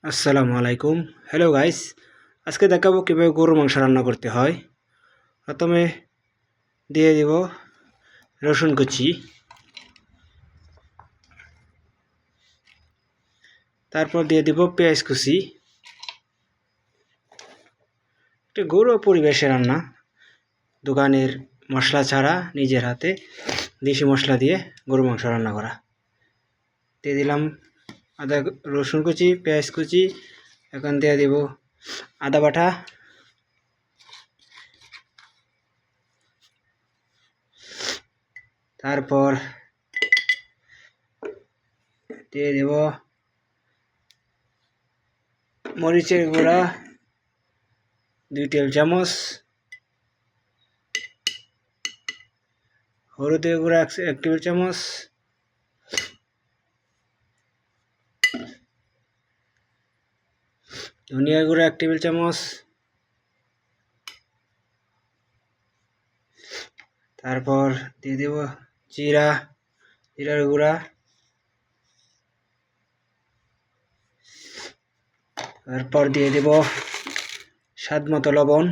আসসালামু আলাইকুম। Hello guys, আজকে দেখাবো কীভাবে গরুর মাংস রান্না করতে হয়। প্রথমে দিয়ে দিব রসুন কুচি, তারপর দিয়ে দিব পেঁয়াজ কুচি। এটা ঘরোয়া পরিবেশে রান্না, দোকানের মশলা ছাড়া নিজের হাতে দেশি মশলা দিয়ে গরুর মাংস রান্না করা। দিয়ে দিলাম আদা রসুন কুচি, পেঁয়াজ কুচি। এখন দিয়ে দিব আদা বাটা, তারপর দিয়ে দেব মরিচের গুঁড়া 2 টেবিল চামচ, হলুদের গুঁড়া 1 টেবিল চামচ, ধনিয়ার গুঁড়া 1 টেবিল চামচ, তারপর দিয়ে দেব জিরার গুঁড়া, তারপর দিয়ে দেব স্বাদ মতো লবণ।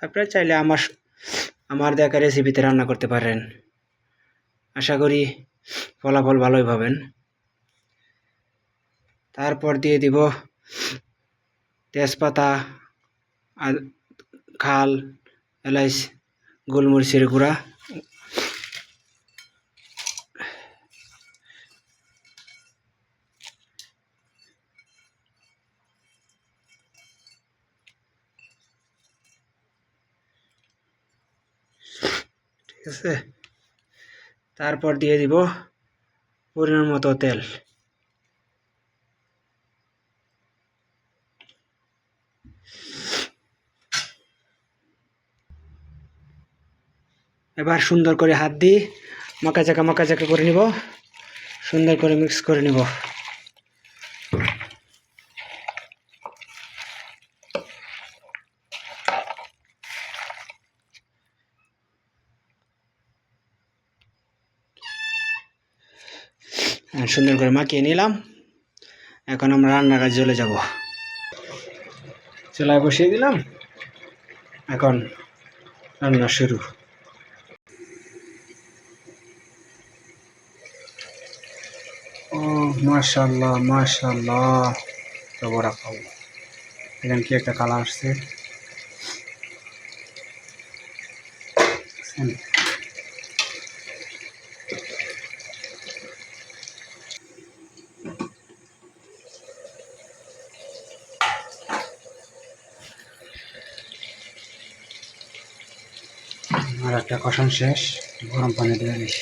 আপনারা চাইলে আমার দেখা রেসিপিতে রান্না করতে পারেন। আশা করি ফলাফল ভালোই পাবেন। তারপর দিয়ে দিব তেজপাতা, খাল, এলাচ, গোলমরিচের গুঁড়া। ঠিক আছে, তারপর দিয়ে দিব পরিমাণ মতো তেল। এবার সুন্দর করে হাত দিয়ে মাকাচাকা করে নিব, সুন্দর করে মিক্স করে নিব। সুন্দর করে মাখিয়ে নিলাম। এখন আমরা রান্নার কাজে চলে যাব। চুলায় বসিয়ে দিলাম, এখন রান্না শুরু। ও মাশাআল্লাহ মাশাআল্লাহ, তাবারাকাল্লাহ। দেখেন কি একটা কালার আসছে। আর একটা কষান শেষ, গরম পানি দিয়ে দিই।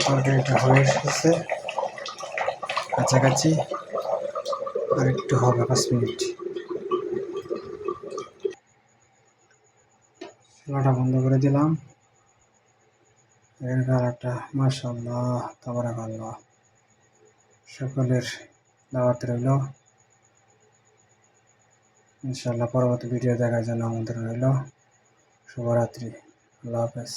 তরকারিটা হয়ে এসেছে কাছাকাছি, আর একটু হবে 5 মিনিট। চুলাটা বন্ধ করে দিলাম। এর কালারটা মাশাআল্লাহ তাবারাকাল্লাহ। সকলের দাওয়াত রইল। ইনশাআল্লাহ পরবর্তী ভিডিও দেখার জন্য আমন্ত্রণ রইল। শুভরাত্রি, আল্লাহ হাফেজ।